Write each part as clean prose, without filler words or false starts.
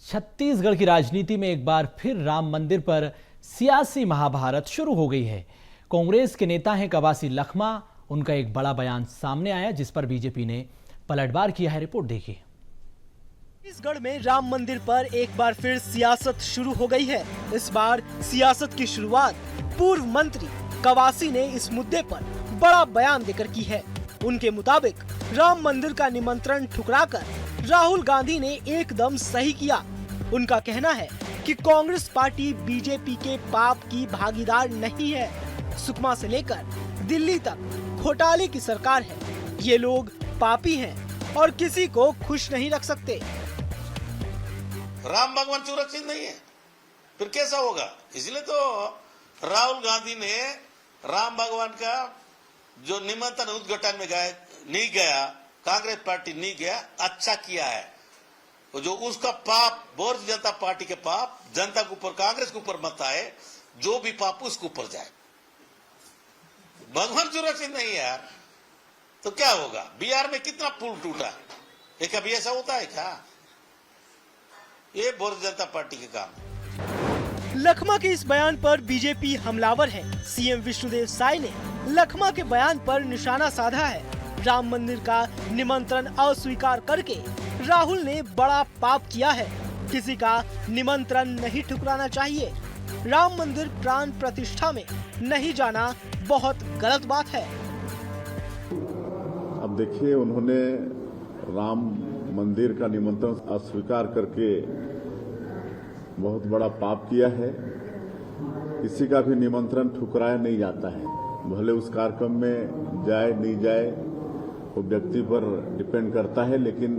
छत्तीसगढ़ की राजनीति में एक बार फिर राम मंदिर पर सियासी महाभारत शुरू हो गई है। कांग्रेस के नेता हैं कवासी लखमा। उनका एक बड़ा बयान सामने आया जिस पर बीजेपी ने पलटवार किया है। रिपोर्ट देखिए। छत्तीसगढ़ में राम मंदिर पर एक बार फिर सियासत शुरू हो गई है। इस बार सियासत की शुरुआत पूर्व मंत्री कवासी ने इस मुद्दे पर बड़ा बयान देकर की है। उनके मुताबिक राम मंदिर का निमंत्रण ठुकराकर राहुल गांधी ने एकदम सही किया। उनका कहना है कि कांग्रेस पार्टी बीजेपी के पाप की भागीदार नहीं है। सुकमा से लेकर दिल्ली तक घोटाले की सरकार है। ये लोग पापी हैं और किसी को खुश नहीं रख सकते। राम भगवान सुरक्षित नहीं है, फिर कैसा होगा? इसलिए तो राहुल गांधी ने राम भगवान का जो निमंत्रण उद्घाटन में नहीं गया, कांग्रेस पार्टी नहीं गया, अच्छा किया है। तो जो उसका पाप, भारतीय जनता पार्टी के पाप जनता के ऊपर, कांग्रेस के ऊपर मत आए, जो भी पाप उसके ऊपर जाए। भगवान सुरक्षित नहीं है यार, तो क्या होगा? बिहार में कितना पुल टूटा, ये कभी ऐसा होता है क्या? ये भारतीय जनता पार्टी के काम है। लखमा के इस बयान पर बीजेपी हमलावर है। सीएम विष्णुदेव साय ने लखमा के बयान पर निशाना साधा है। राम मंदिर का निमंत्रण अस्वीकार करके राहुल ने बड़ा पाप किया है। किसी का निमंत्रण नहीं ठुकराना चाहिए। राम मंदिर प्राण प्रतिष्ठा में नहीं जाना बहुत गलत बात है। अब देखिए, उन्होंने राम मंदिर का निमंत्रण अस्वीकार करके बहुत बड़ा पाप किया है। किसी का भी निमंत्रण ठुकराया नहीं जाता है। भले उस कार्यक्रम में जाए नहीं जाए वो व्यक्ति पर डिपेंड करता है, लेकिन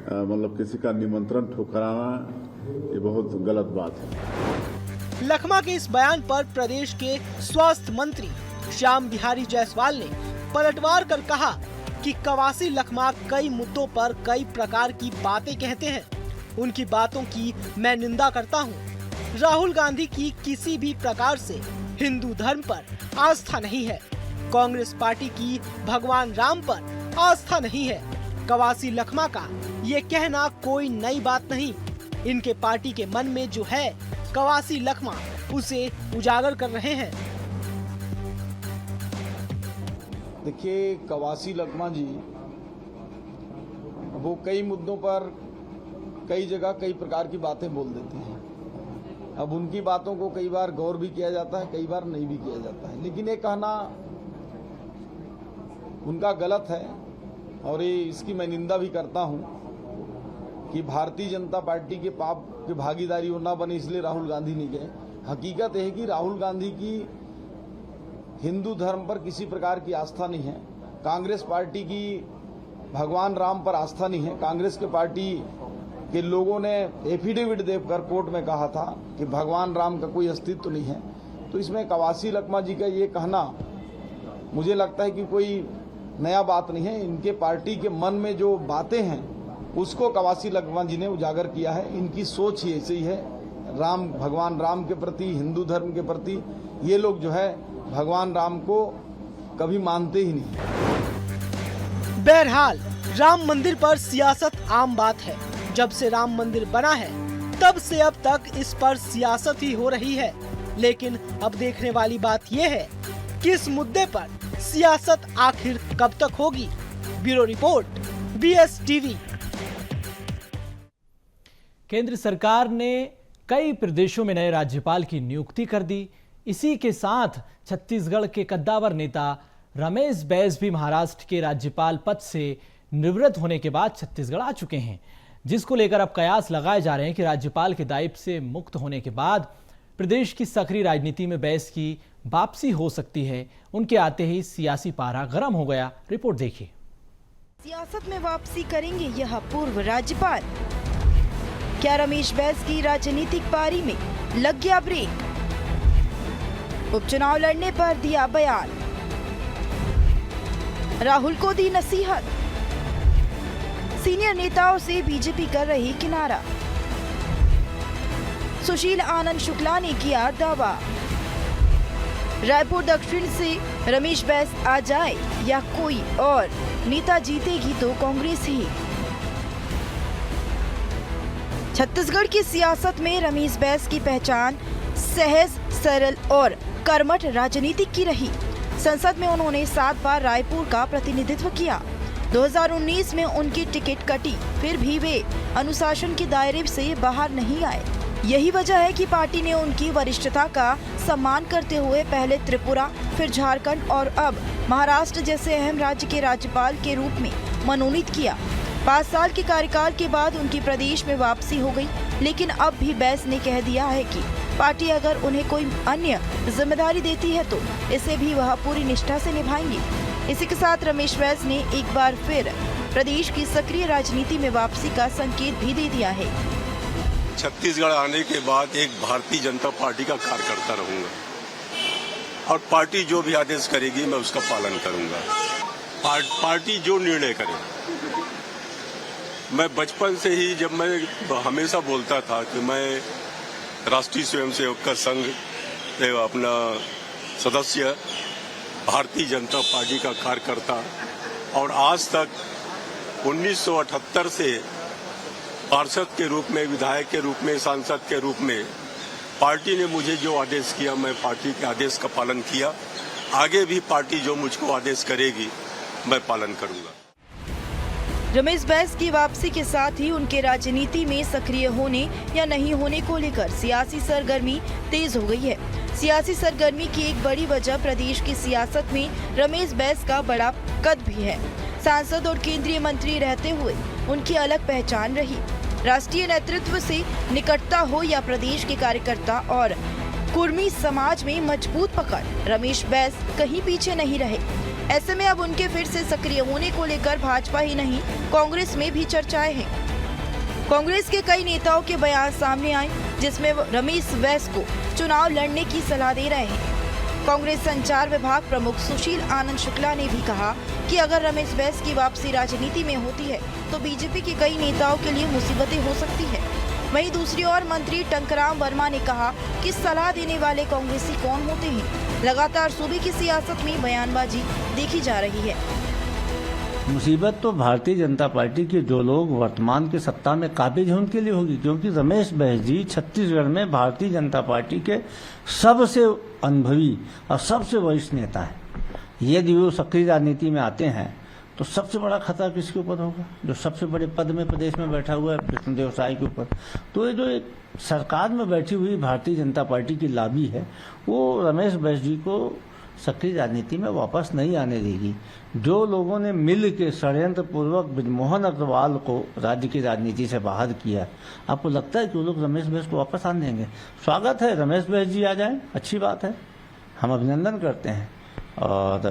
मतलब किसी का निमंत्रण ठुकराना ये बहुत गलत बात है। लखमा के इस बयान पर प्रदेश के स्वास्थ्य मंत्री श्याम बिहारी जायसवाल ने पलटवार कर कहा कि कवासी लखमा कई मुद्दों पर कई प्रकार की बातें कहते हैं। उनकी बातों की मैं निंदा करता हूं। राहुल गांधी की किसी भी प्रकार से हिंदू धर्म पर आस्था नहीं है। कांग्रेस पार्टी की भगवान राम पर आस्था नहीं है। कवासी लखमा का ये कहना कोई नई बात नहीं। इनके पार्टी के मन में जो है, कवासी लखमा उसे उजागर कर रहे हैं। देखिए, कवासी लखमा जी वो कई मुद्दों पर कई जगह कई प्रकार की बातें बोल देते हैं। अब उनकी बातों को कई बार गौर भी किया जाता है, कई बार नहीं भी किया जाता है, लेकिन ये कहना उनका गलत है और ये इसकी मैं निंदा भी करता हूं कि भारतीय जनता पार्टी के पाप की भागीदारी हो ना बने इसलिए राहुल गांधी नहीं गए। हकीकत है कि राहुल गांधी की हिंदू धर्म पर किसी प्रकार की आस्था नहीं है। कांग्रेस पार्टी की भगवान राम पर आस्था नहीं है। कांग्रेस के पार्टी के लोगों ने एफिडेविट देकर कोर्ट में कहा था कि भगवान राम का कोई अस्तित्व नहीं है। तो इसमें कवासी लखमा जी का ये कहना मुझे लगता है कि कोई नया बात नहीं है। इनके पार्टी के मन में जो बातें हैं उसको कवासी लखमा जी ने उजागर किया है। इनकी सोच ही ऐसी है। राम, भगवान राम के प्रति, हिंदू धर्म के प्रति ये लोग जो है भगवान राम को कभी मानते ही नहीं। बहरहाल राम मंदिर पर सियासत आम बात है। जब से राम मंदिर बना है तब से अब तक इस पर सियासत ही हो रही है। लेकिन अब देखने वाली बात यह है कि इस मुद्दे पर सियासत आखिर कब तक होगी। Bureau report, BSTV। केंद्र सरकार ने कई प्रदेशों में नए राज्यपाल की नियुक्ति कर दी। इसी के साथ छत्तीसगढ़ के कद्दावर नेता रमेश बैस भी महाराष्ट्र के राज्यपाल पद से निवृत्त होने के बाद छत्तीसगढ़ आ चुके हैं, जिसको लेकर अब कयास लगाए जा रहे हैं कि राज्यपाल के दायित्व से मुक्त होने के बाद प्रदेश की सक्रिय राजनीति में बैस की वापसी हो सकती है। उनके आते ही सियासी पारा गर्म हो गया। रिपोर्ट देखिए। सियासत में वापसी करेंगे यह पूर्व राज्यपाल। क्या रमेश बैस की राजनीतिक पारी में लग गया ब्रेक? उपचुनाव लड़ने पर दिया बयान। राहुल को दी नसीहत। सीनियर नेताओं से बीजेपी कर रही किनारा। सुशील आनंद शुक्ला ने किया दावा। रायपुर दक्षिण से रमेश बैस आ जाए या कोई और नेता जीतेगी तो कांग्रेस ही। छत्तीसगढ़ की सियासत में रमेश बैस की पहचान सहज, सरल और कर्मठ राजनीतिक की रही। संसद में उन्होंने 7 बार रायपुर का प्रतिनिधित्व किया। 2019 में उनकी टिकट कटी, फिर भी वे अनुशासन के दायरे से बाहर नहीं आए। यही वजह है कि पार्टी ने उनकी वरिष्ठता का सम्मान करते हुए पहले त्रिपुरा, फिर झारखंड और अब महाराष्ट्र जैसे अहम राज्य के राज्यपाल के रूप में मनोनीत किया। 5 साल के कार्यकाल के बाद उनकी प्रदेश में वापसी हो गई, लेकिन अब भी बैस ने कह दिया है कि पार्टी अगर उन्हें कोई अन्य जिम्मेदारी देती है तो इसे भी वह पूरी निष्ठा से निभाएंगे। इसी के साथ रमेश बैस ने एक बार फिर प्रदेश की सक्रिय राजनीति में वापसी का संकेत भी दे दिया है। छत्तीसगढ़ आने के बाद एक भारतीय जनता पार्टी का कार्यकर्ता रहूंगा और पार्टी जो भी आदेश करेगी मैं उसका पालन करूंगा। पार्टी जो निर्णय करे। मैं बचपन से ही जब मैं हमेशा बोलता था कि मैं राष्ट्रीय स्वयंसेवक का संघ अपना सदस्य, भारतीय जनता पार्टी का कार्यकर्ता, और आज तक 1978 से पार्षद के रूप में, विधायक के रूप में, सांसद के रूप में पार्टी ने मुझे जो आदेश किया मैं पार्टी के आदेश का पालन किया। आगे भी पार्टी जो मुझको आदेश करेगी मैं पालन करूंगा। रमेश बैस की वापसी के साथ ही उनके राजनीति में सक्रिय होने या नहीं होने को लेकर सियासी सरगर्मी तेज हो गई है। सियासी सरगर्मी की एक बड़ी वजह प्रदेश की सियासत में रमेश बैस का बड़ा कद भी है। सांसद और केंद्रीय मंत्री रहते हुए उनकी अलग पहचान रही। राष्ट्रीय नेतृत्व से निकटता हो या प्रदेश के कार्यकर्ता और कुर्मी समाज में मजबूत पकड़, रमेश बैस कहीं पीछे नहीं रहे। ऐसे में अब उनके फिर से सक्रिय होने को लेकर भाजपा ही नहीं कांग्रेस में भी चर्चाएं हैं। कांग्रेस के कई नेताओं के बयान सामने आए जिसमें रमेश बैस को चुनाव लड़ने की सलाह दे रहे हैं। कांग्रेस संचार विभाग प्रमुख सुशील आनंद शुक्ला ने भी कहा कि अगर रमेश बैस की वापसी राजनीति में होती है तो बीजेपी के कई नेताओं के लिए मुसीबतें हो सकती है। वहीं दूसरी ओर मंत्री टंकराम वर्मा ने कहा कि सलाह देने वाले कांग्रेसी कौन होते हैं। लगातार सूबे की सियासत में बयानबाजी देखी जा रही है। मुसीबत तो भारतीय जनता पार्टी के जो लोग वर्तमान के सत्ता में काबिज हैं उनके लिए होगी, क्योंकि रमेश बैस जी छत्तीसगढ़ में भारतीय जनता पार्टी के सबसे अनुभवी और सबसे वरिष्ठ नेता हैं। यदि वो सक्रिय राजनीति में आते हैं तो सबसे बड़ा खतरा किसके ऊपर होगा? जो सबसे बड़े पद में प्रदेश में बैठा हुआ है, विष्णुदेव साय के ऊपर। तो ये जो एक सरकार में बैठी हुई भारतीय जनता पार्टी की लॉबी है वो रमेश बैस जी को सक्रिय राजनीति में वापस नहीं आने देगी। जो लोगों ने मिल के षड्यंत्र पूर्वक बृजमोहन अग्रवाल को राज्य की राजनीति से बाहर किया, आपको लगता है कि वो लोग रमेश बैस को वापस आने देंगे? स्वागत है, रमेश बैस जी आ जाएं, अच्छी बात है, हम अभिनंदन करते हैं। और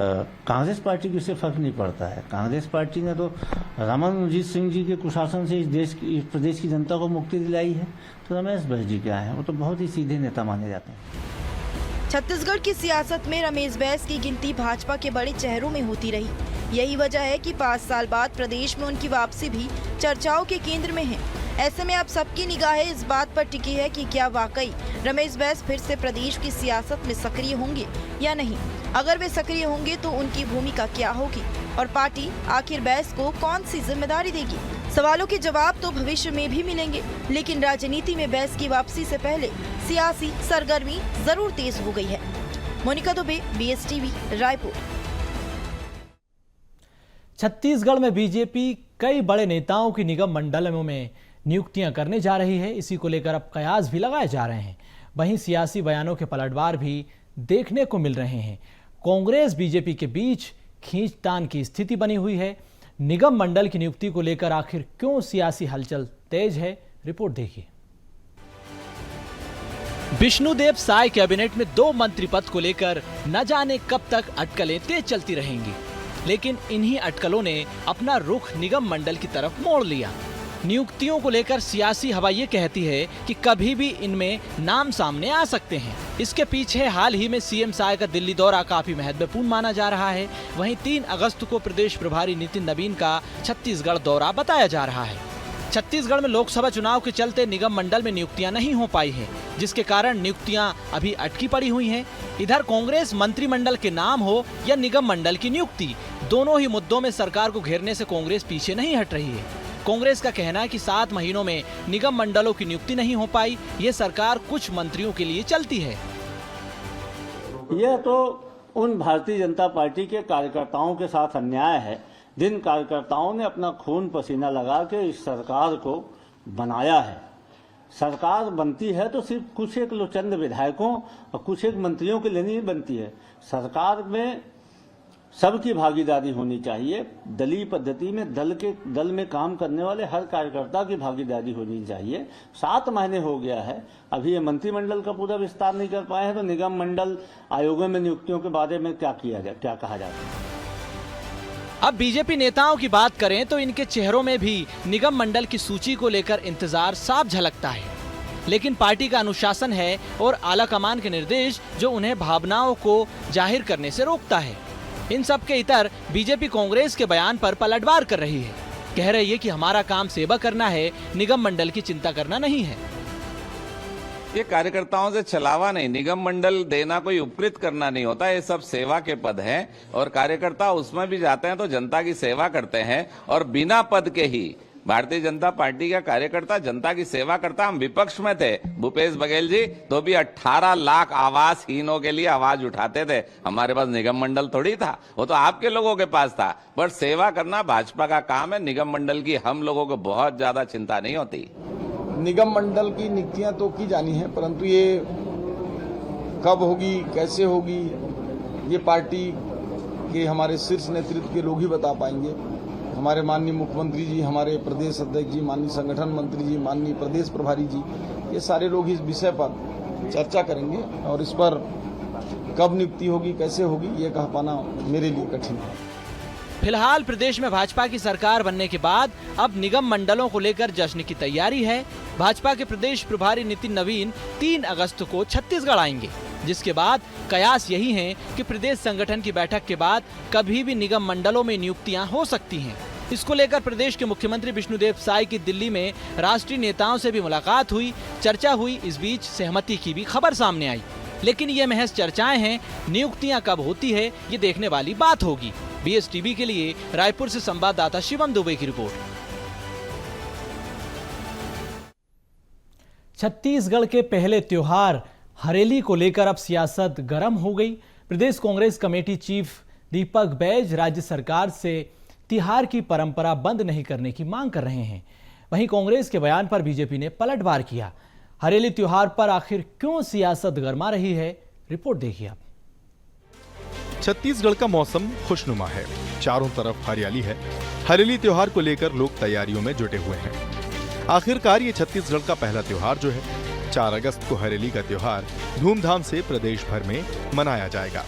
कांग्रेस पार्टी को इससे फर्क नहीं पड़ता है। कांग्रेस पार्टी ने तो रमनजीत सिंह जी के कुशासन से इस प्रदेश की जनता को मुक्ति दिलाई है, तो रमेश बैस जी क्या है, वो तो बहुत ही सीधे नेता माने जाते हैं। छत्तीसगढ़ की सियासत में रमेश बैस की गिनती भाजपा के बड़े चेहरों में होती रही। यही वजह है कि 5 साल बाद प्रदेश में उनकी वापसी भी चर्चाओं के केंद्र में है। ऐसे में अब सबकी निगाहें इस बात पर टिकी है कि क्या वाकई रमेश बैस फिर से प्रदेश की सियासत में सक्रिय होंगे या नहीं। अगर वे सक्रिय होंगे तो उनकी भूमिका क्या होगी और पार्टी आखिर बैस को कौन सी जिम्मेदारी देगी? सवालों के जवाब तो भविष्य में भी मिलेंगे, लेकिन राजनीति में बैस की वापसी से पहले सियासी सरगर्मी जरूर तेज हो गई है। मोनिका दुबे, BSTV, रायपुर। छत्तीसगढ़ में बीजेपी कई बड़े नेताओं की निगम मंडलों में नियुक्तियां करने जा रही है। इसी को लेकर अब कयास भी लगाए जा रहे हैं। वहीं सियासी बयानों के पलटवार भी देखने को मिल रहे हैं। कांग्रेस बीजेपी के बीच खींचतान की स्थिति बनी हुई है। निगम मंडल की नियुक्ति को लेकर आखिर क्यों सियासी हलचल तेज है, रिपोर्ट देखिए। विष्णुदेव साय कैबिनेट में 2 मंत्री पद को लेकर न जाने कब तक अटकलें तेज चलती रहेंगी, लेकिन इन्हीं अटकलों ने अपना रुख निगम मंडल की तरफ मोड़ लिया। नियुक्तियों को लेकर सियासी हवा ये कहती है कि कभी भी इनमें नाम सामने आ सकते हैं। इसके पीछे हाल ही में सीएम साय का दिल्ली दौरा काफी महत्वपूर्ण माना जा रहा है। वहीं 3 अगस्त को प्रदेश प्रभारी नितिन नवीन का छत्तीसगढ़ दौरा बताया जा रहा है। छत्तीसगढ़ में लोकसभा चुनाव के चलते निगम मंडल में नियुक्तियां नहीं हो पाई हैं, जिसके कारण नियुक्तियां अभी अटकी पड़ी हुई हैं। इधर कांग्रेस मंत्रिमंडल के नाम हो या निगम मंडल की नियुक्ति, दोनों ही मुद्दों में सरकार को घेरने से कांग्रेस पीछे नहीं हट रही है। कांग्रेस का कहना है कि 7 महीनों में निगम मंडलों की नियुक्ति नहीं हो पाई, ये सरकार कुछ मंत्रियों के लिए चलती है। यह तो उन भारतीय जनता पार्टी के कार्यकर्ताओं के साथ अन्याय है, जिन कार्यकर्ताओं ने अपना खून पसीना लगा के इस सरकार को बनाया है। सरकार बनती है तो सिर्फ कुछ एक चंद विधायकों और कुछ एक मंत्रियों के लिए नहीं बनती है। सरकार में सबकी भागीदारी होनी चाहिए। दलीय पद्धति में दल में काम करने वाले हर कार्यकर्ता की भागीदारी होनी चाहिए। 7 महीने हो गया है, अभी ये मंत्रिमंडल का पूरा विस्तार नहीं कर पाए हैं, तो निगम मंडल आयोगों में नियुक्तियों के बारे में क्या कहा जाता है। अब बीजेपी नेताओं की बात करें तो इनके चेहरों में भी निगम मंडल की सूची को लेकर इंतजार साफ झलकता है, लेकिन पार्टी का अनुशासन है और आलाकमान के निर्देश जो उन्हें भावनाओं को जाहिर करने से रोकता है। इन सब के इतर बीजेपी कांग्रेस के बयान पर पलटवार कर रही है, कह रही है कि हमारा काम सेवा करना है, निगम मंडल की चिंता करना नहीं है। ये कार्यकर्ताओं से छलावा नहीं, निगम मंडल देना कोई उपकृत करना नहीं होता, ये सब सेवा के पद हैं और कार्यकर्ता उसमें भी जाते हैं तो जनता की सेवा करते हैं और बिना पद के ही भारतीय जनता पार्टी का कार्यकर्ता जनता की सेवा करता। हम विपक्ष में थे भूपेश बघेल जी, तो भी 18 लाख आवासहीनों के लिए आवाज उठाते थे। हमारे पास निगम मंडल थोड़ी था, वो तो आपके लोगों के पास था, पर सेवा करना भाजपा का काम है। निगम मंडल की हम लोगों को बहुत ज्यादा चिंता नहीं होती। निगम मंडल की नियुक्तियां तो की जानी है, परंतु ये कब होगी, कैसे होगी, ये पार्टी के हमारे शीर्ष नेतृत्व के लोग ही बता पाएंगे। हमारे माननीय मुख्यमंत्री जी, हमारे प्रदेश अध्यक्ष जी, माननीय संगठन मंत्री जी, माननीय प्रदेश प्रभारी जी, ये सारे लोग इस विषय पर चर्चा करेंगे और इस पर कब नियुक्ति होगी, कैसे होगी, ये कह पाना मेरे लिए कठिन है। फिलहाल प्रदेश में भाजपा की सरकार बनने के बाद अब निगम मंडलों को लेकर जश्न की तैयारी है। भाजपा के प्रदेश प्रभारी नितिन नवीन 3 अगस्त को छत्तीसगढ़ आएंगे, जिसके बाद कयास यही है कि प्रदेश संगठन की बैठक के बाद कभी भी निगम मंडलों में नियुक्तियां हो सकती हैं। इसको लेकर प्रदेश के मुख्यमंत्री विष्णुदेव साय की दिल्ली में राष्ट्रीय नेताओं से भी मुलाकात हुई, चर्चा हुई। इस बीच सहमति की भी खबर सामने आई, लेकिन ये महज चर्चाएं हैं। नियुक्तियां कब होती है ये देखने वाली बात होगी। BSTV के लिए रायपुर से संवाददाता शिवम दुबे की रिपोर्ट। छत्तीसगढ़ के पहले त्योहार हरेली को लेकर अब सियासत गर्म हो गई। प्रदेश कांग्रेस कमेटी चीफ दीपक बैज राज्य सरकार से तिहार की परंपरा बंद नहीं करने की मांग कर रहे हैं। वहीं कांग्रेस के बयान पर बीजेपी ने पलटवार किया। हरेली त्योहार पर आखिर क्यों सियासत गरमा रही है, रिपोर्ट देखिए आप। छत्तीसगढ़ का मौसम खुशनुमा है, चारों तरफ हरियाली है। हरेली त्योहार को लेकर लोग तैयारियों में जुटे हुए हैं। आखिरकार ये छत्तीसगढ़ का पहला त्योहार जो है 4 अगस्त को हरेली का त्योहार धूमधाम से प्रदेश भर में मनाया जाएगा।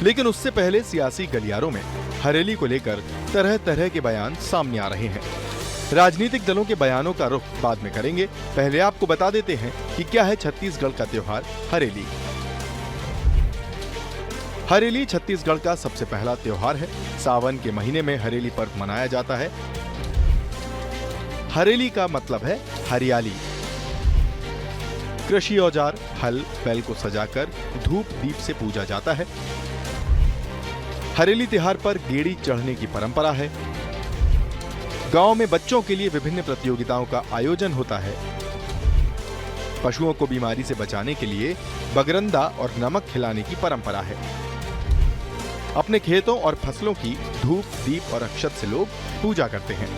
लेकिन उससे पहले सियासी गलियारों में हरेली को लेकर तरह तरह के बयान सामने आ रहे हैं। राजनीतिक दलों के बयानों का रुख बाद में करेंगे, पहले आपको बता देते हैं कि क्या है छत्तीसगढ़ का त्योहार हरेली। हरेली छत्तीसगढ़ का सबसे पहला त्योहार है। सावन के महीने में हरेली पर्व मनाया जाता है। हरेली का मतलब है हरियाली। कृषि औजार हल बैल को सजाकर धूप दीप से पूजा जाता है। हरेली त्योहार पर गेड़ी चढ़ने की परंपरा है। गांव में बच्चों के लिए विभिन्न प्रतियोगिताओं का आयोजन होता है। पशुओं को बीमारी से बचाने के लिए बगरंदा और नमक खिलाने की परंपरा है। अपने खेतों और फसलों की धूप दीप और अक्षत से लोग पूजा करते हैं।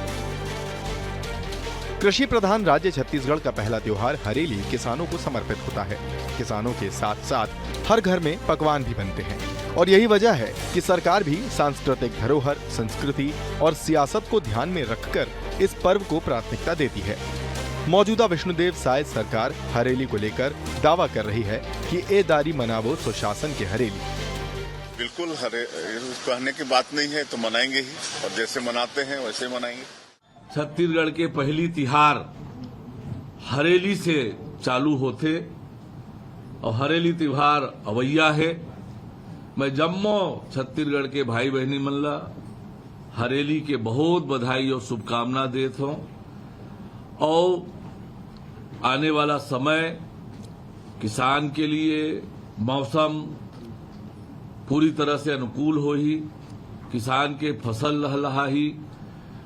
कृषि प्रधान राज्य छत्तीसगढ़ का पहला त्योहार हरेली किसानों को समर्पित होता है। किसानों के साथ साथ हर घर में पकवान भी बनते हैं और यही वजह है कि सरकार भी सांस्कृतिक धरोहर, संस्कृति और सियासत को ध्यान में रखकर इस पर्व को प्राथमिकता देती है। मौजूदा विष्णुदेव साय सरकार हरेली को लेकर दावा कर रही है कि ए दारी मनावो सुशासन के हरेली। बिल्कुल कहने की बात नहीं है, तो मनाएंगे ही और जैसे मनाते हैं वैसे मनाएंगे। छत्तीसगढ़ के पहली तिहार हरेली से चालू होते और हरेली त्योहार अवैया है। मैं जम्मो छत्तीसगढ़ के भाई बहनी मन ला हरेली के बहुत बधाई और शुभकामना देता हूँ और आने वाला समय किसान के लिए मौसम पूरी तरह से अनुकूल हो ही, किसान के फसल लहलहा ही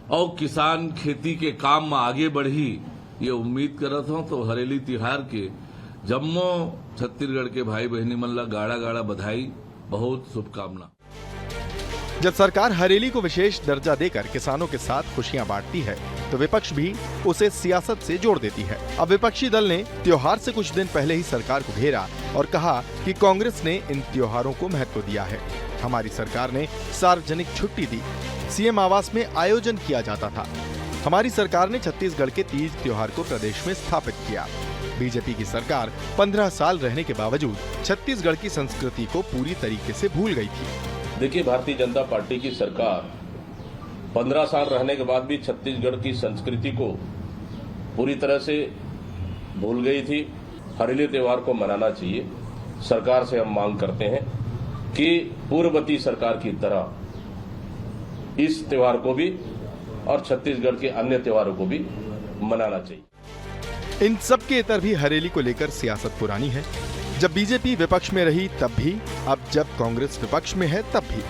और किसान खेती के काम में आगे बढ़ी, ये उम्मीद करत हूं। तो हरेली तिहार के जम्मो छत्तीसगढ़ के भाई बहनी मन ला गाड़ा गाड़ा बधाई, बहुत शुभकामना। जब सरकार हरेली को विशेष दर्जा देकर किसानों के साथ खुशियां बांटती है तो विपक्ष भी उसे सियासत से जोड़ देती है। अब विपक्षी दल ने त्योहार से कुछ दिन पहले ही सरकार को घेरा और कहा कि कांग्रेस ने इन त्योहारों को महत्व दिया है। हमारी सरकार ने सार्वजनिक छुट्टी दी, सीएम आवास में आयोजन किया जाता था। हमारी सरकार ने छत्तीसगढ़ के तीज त्योहार को प्रदेश में स्थापित किया। बीजेपी की सरकार 15 साल रहने के बावजूद छत्तीसगढ़ की संस्कृति को पूरी तरीके से भूल गई थी। देखिए, भारतीय जनता पार्टी की सरकार 15 साल रहने के बाद भी छत्तीसगढ़ की संस्कृति को पूरी तरह से भूल गई थी। हरेली त्योहार को मनाना चाहिए। सरकार से हम मांग करते हैं कि पूर्ववर्ती सरकार की तरह इस त्योहार को भी और छत्तीसगढ़ के अन्य त्योहारों को भी मनाना चाहिए। इन सब के इतर भी हरेली को लेकर सियासत पुरानी है। जब बीजेपी विपक्ष में रही तब भी, अब जब कांग्रेस विपक्ष में है तब भी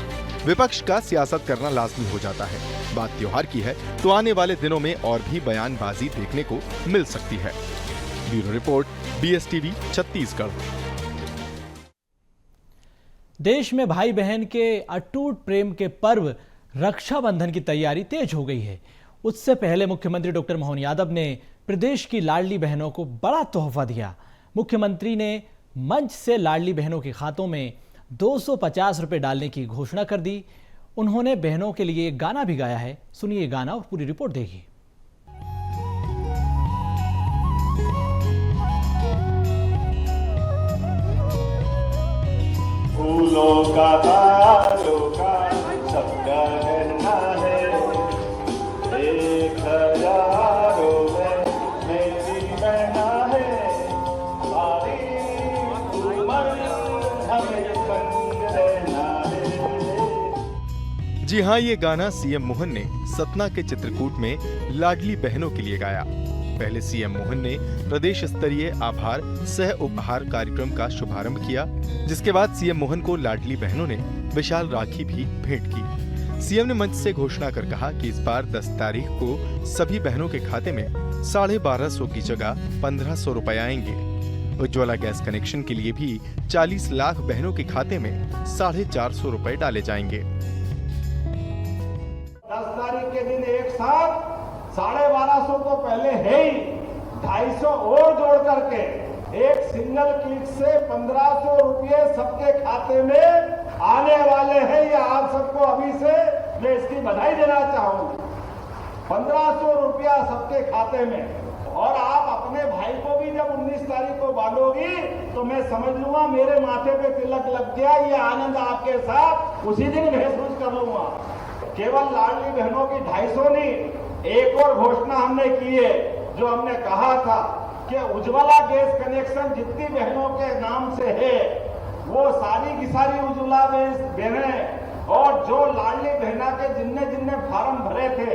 विपक्ष का सियासत करना लाजमी हो जाता है। बात त्योहार की है तो आने वाले दिनों में और भी बयानबाजी देखने को मिल सकती है। Bureau report, BSTV, Chhattisgarh. देश में भाई बहन के अटूट प्रेम के पर्व रक्षाबंधन की तैयारी तेज हो गई है। उससे पहले मुख्यमंत्री डॉक्टर मोहन यादव ने प्रदेश की लाडली बहनों को बड़ा तोहफा दिया। मुख्यमंत्री ने मंच से लाडली बहनों के खातों में 250 रुपए डालने की घोषणा कर दी। उन्होंने बहनों के लिए एक गाना भी गाया है। सुनिए ये गाना और पूरी रिपोर्ट देखिए। फूलों का तारों का सबका रहना है, एक हजारों में मेरी बहना है, सारी उम्र हमें संग रहना है। जी हाँ, ये गाना सीएम मोहन ने सतना के चित्रकूट में लाडली बहनों के लिए गाया। पहले सीएम मोहन ने प्रदेश स्तरीय आभार सह उपहार कार्यक्रम का शुभारंभ किया, जिसके बाद सीएम मोहन को लाडली बहनों ने विशाल राखी भी भेंट की। सीएम ने मंच से घोषणा कर कहा कि इस बार 10 तारीख को सभी बहनों के खाते में 1250 की जगह 1500 रुपए आएंगे। उज्ज्वला गैस कनेक्शन के लिए भी 40 लाख बहनों के खाते में 450 रुपए डाले जाएंगे। 10 तारीख के दिन एक साथ 1250 तो पहले है ही, 250 और जोड़ करके एक सिंगल क्लिक से 1500 रुपये सबके खाते में आने वाले हैं। ये आप सबको अभी से मैं इसकी बधाई देना चाहूंगा। 1500 रुपया सबके खाते में, और आप अपने भाई को भी जब 19 तारीख को बांटोगी तो मैं समझ लूंगा मेरे माथे पे तिलक लग गया। ये आनंद आपके साथ उसी दिन महसूस कर लूंगा। केवल लाडली बहनों की 250 नहीं, एक और घोषणा हमने की है, जो हमने कहा था कि उज्ज्वला गैस कनेक्शन जितनी बहनों के नाम से है वो सारी की सारी उज्ज्वला गैस बहनें, और जो लाडली बहना के जिनने फार्म भरे थे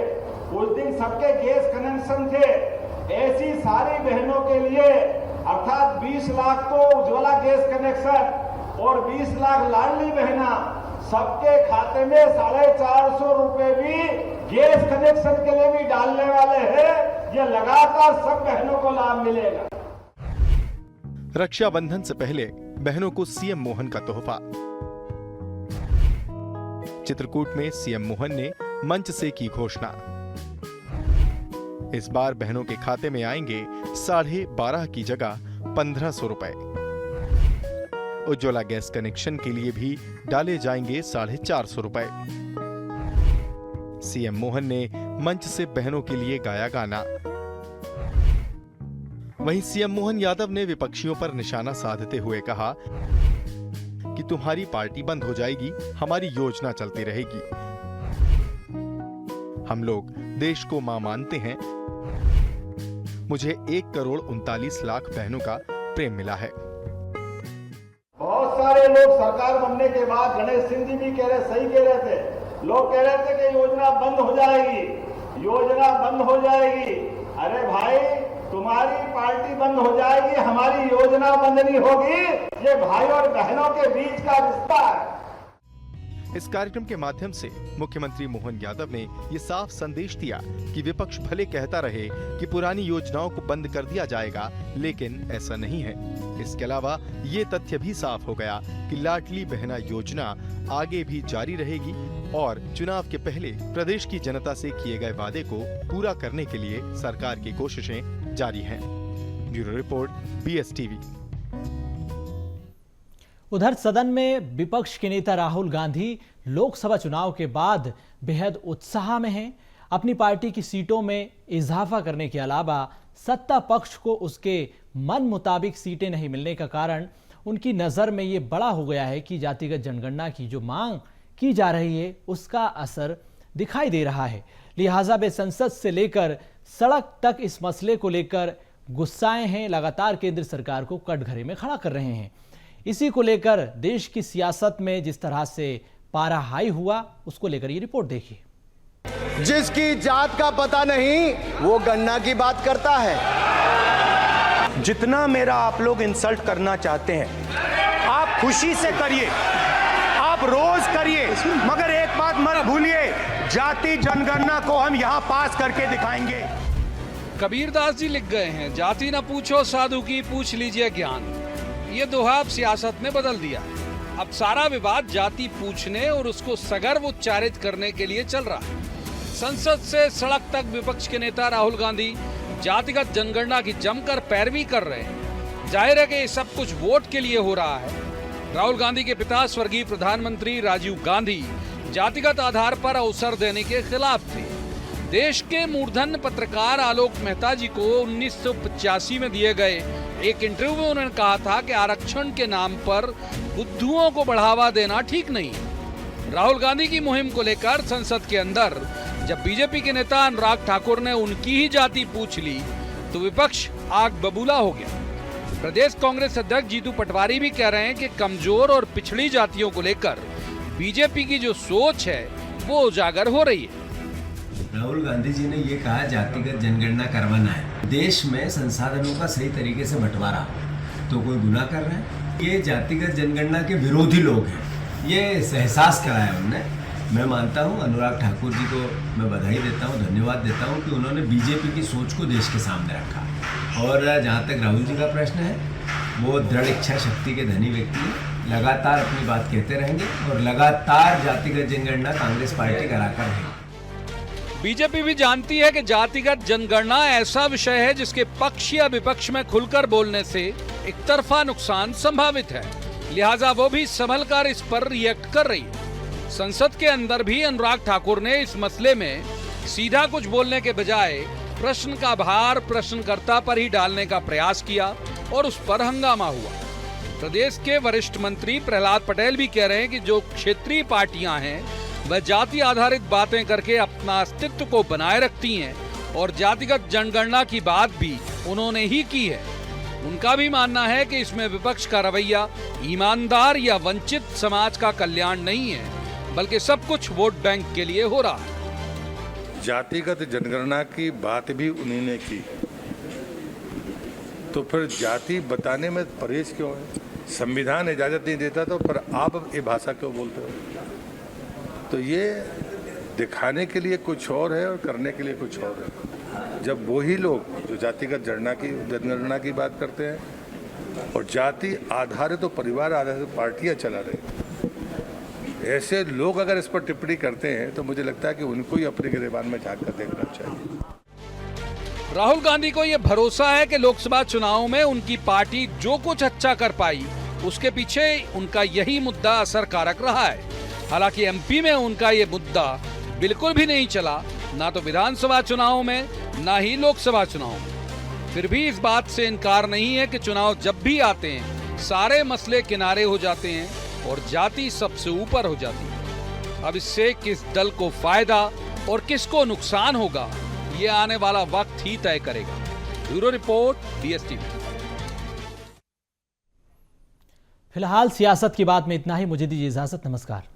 उस दिन सबके गैस कनेक्शन थे, ऐसी सारी बहनों के लिए अर्थात 20 लाख तो उज्ज्वला गैस कनेक्शन और 20 लाख लाडली बहना, सबके खाते में 450 रुपए भी गैस कनेक्शन के लिए भी डालने वाले हैं। ये लगातार सब बहनों को लाभ मिलेगा। रक्षाबंधन से पहले बहनों को सीएम मोहन का तोहफा। चित्रकूट में सीएम मोहन ने मंच से की घोषणा। इस बार बहनों के खाते में आएंगे 12.5 की जगह 1500 रुपए। उज्ज्वला गैस कनेक्शन के लिए भी डाले जाएंगे 450 रुपए। सीएम मोहन ने मंच से बहनों के लिए गाया गाना। वहीं सीएम मोहन यादव ने विपक्षियों पर निशाना साधते हुए कहा कि तुम्हारी पार्टी बंद हो जाएगी, हमारी योजना चलती रहेगी। हम लोग देश को मां मानते हैं। मुझे 1,39,00,000 बहनों का प्रेम मिला है। बहुत सारे लोग सरकार बनने के बाद, गणेश सिंह जी भी सही कह रहे थे, लोग कह रहे थे कि योजना बंद हो जाएगी, योजना बंद हो जाएगी। अरे भाई, तुम्हारी पार्टी बंद हो जाएगी, हमारी योजना बंद नहीं होगी। ये भाई और बहनों के बीच का रिश्ता है। इस कार्यक्रम के माध्यम से मुख्यमंत्री मोहन यादव ने ये साफ संदेश दिया कि विपक्ष भले कहता रहे कि पुरानी योजनाओं को बंद कर दिया जाएगा, लेकिन ऐसा नहीं है। इसके अलावा ये तथ्य भी साफ हो गया कि लाडली बहना योजना आगे भी जारी रहेगी और चुनाव के पहले प्रदेश की जनता से किए गए वादे को पूरा करने के लिए सरकार की कोशिशें जारी हैं। Bureau report, BSTV। उधर सदन में विपक्ष के नेता राहुल गांधी लोकसभा चुनाव के बाद बेहद उत्साह में हैं। अपनी पार्टी की सीटों में इजाफा करने के अलावा सत्ता पक्ष को उसके मन मुताबिक सीटें नहीं मिलने का कारण उनकी नजर में ये बड़ा हो गया है कि जातिगत जनगणना की जो मांग की जा रही है उसका असर दिखाई दे रहा है। लिहाजा वे संसद से लेकर सड़क तक इस मसले को लेकर गुस्साए हैं, लगातार केंद्र सरकार को कटघरे में खड़ा कर रहे हैं। इसी को लेकर देश की सियासत में जिस तरह से पारा हाई हुआ, उसको लेकर ये रिपोर्ट देखिए। जिसकी जात का पता नहीं वो गन्ना की बात करता है। जितना मेरा आप लोग इंसल्ट करना चाहते हैं आप खुशी से करिए, आप रोज करिए, मगर एक बात मत भूलिए, जाति जनगणना को हम यहां पास करके दिखाएंगे। कबीरदास जी लिख गए हैं, जाति न पूछो साधु की, पूछ लीजिए ज्ञान। ये दोहा अब सियासत ने बदल दिया है। अब सारा विवाद जाति पूछने और उसको सगर्व उच्चारित करने के लिए चल रहा है। संसद से सड़क तक विपक्ष के नेता राहुल गांधी जातिगत जनगणना की जमकर पैरवी कर रहे हैं। जाहिर है कि ये सब कुछ वोट के लिए हो रहा है। राहुल गांधी के पिता स्वर्गीय प्रधानमंत्री राजीव गांधी जातिगत आधार पर अवसर देने के खिलाफ थे। देश के मूर्धन्य पत्रकार आलोक मेहता जी को 1985 में दिए गए एक इंटरव्यू में उन्होंने कहा था कि आरक्षण के नाम पर बुद्धुओं को बढ़ावा देना ठीक नहीं है। राहुल गांधी की मुहिम को लेकर संसद के अंदर जब बीजेपी के नेता अनुराग ठाकुर ने उनकी ही जाति पूछ ली तो विपक्ष आग बबूला हो गया। प्रदेश कांग्रेस अध्यक्ष जीतू पटवारी भी कह रहे हैं कि कमजोर और पिछड़ी जातियों को लेकर बीजेपी की जो सोच है वो उजागर हो रही है। राहुल गांधी जी ने ये कहा जातिगत जनगणना करवाना है, देश में संसाधनों का सही तरीके से बंटवारा, तो कोई गुनाह कर रहे हैं। ये जातिगत जनगणना के विरोधी लोग हैं, ये एहसास कराया उन्होंने। मैं मानता हूँ अनुराग ठाकुर जी को मैं बधाई देता हूँ, धन्यवाद देता हूँ कि उन्होंने बीजेपी की सोच को देश के सामने रखा। और जहाँ तक राहुल जी का प्रश्न है, वो दृढ़ इच्छा शक्ति के धनी व्यक्ति हैं, लगातार अपनी बात कहते रहेंगे और लगातार जातिगत जनगणना कांग्रेस पार्टी कराकर रहेगी। बीजेपी भी जानती है कि जातिगत जनगणना ऐसा विषय है जिसके पक्ष या विपक्ष में खुलकर बोलने से एक तरफा नुकसान संभावित है। लिहाजा वो भी संभल कर इस पर रिएक्ट कर रही है। संसद के अंदर भी अनुराग ठाकुर ने इस मसले में सीधा कुछ बोलने के बजाय प्रश्न का भार प्रश्नकर्ता पर ही डालने का प्रयास किया और उस पर हंगामा हुआ। प्रदेश के वरिष्ठ मंत्री प्रहलाद पटेल भी कह रहे हैं कि जो क्षेत्रीय पार्टियां हैं वह जाति आधारित बातें करके अपना अस्तित्व को बनाए रखती हैं और जातिगत जनगणना की बात भी उन्होंने ही की है। उनका भी मानना है कि इसमें विपक्ष का रवैया ईमानदार या वंचित समाज का कल्याण नहीं है, बल्कि सब कुछ वोट बैंक के लिए हो रहा है। जातिगत जनगणना की बात भी उन्हीं ने की, तो फिर जाति बताने में परहेज क्यों है? संविधान इजाजत नहीं देता तो पर आप ये भाषा क्यों बोलते हो? तो ये दिखाने के लिए कुछ और है और करने के लिए कुछ और है। जब वही लोग जो जातिगत जनगणना की बात करते हैं और जाति आधारित तो परिवार आधारित पार्टियां चला रहे हैं, ऐसे लोग अगर इस पर टिप्पणी करते हैं तो मुझे लगता है कि उनको ही अपने गिरेबान में झांक कर देखना चाहिए। राहुल गांधी को यह भरोसा है कि लोकसभा चुनाव में उनकी पार्टी जो कुछ अच्छा कर पाई उसके पीछे उनका यही मुद्दा असर कारक रहा है। हालांकि एमपी में उनका ये मुद्दा बिल्कुल भी नहीं चला, ना तो विधानसभा चुनाव में ना ही लोकसभा चुनाव में। फिर भी इस बात से इनकार नहीं है कि चुनाव जब भी आते हैं सारे मसले किनारे हो जाते हैं और जाति सबसे ऊपर हो जाती है। अब इससे किस दल को फायदा और किसको नुकसान होगा ये आने वाला वक्त ही तय करेगा। Bureau report, BSTV। फिलहाल सियासत की बात में इतना ही। मुझे दीजिए इजाजत। नमस्कार।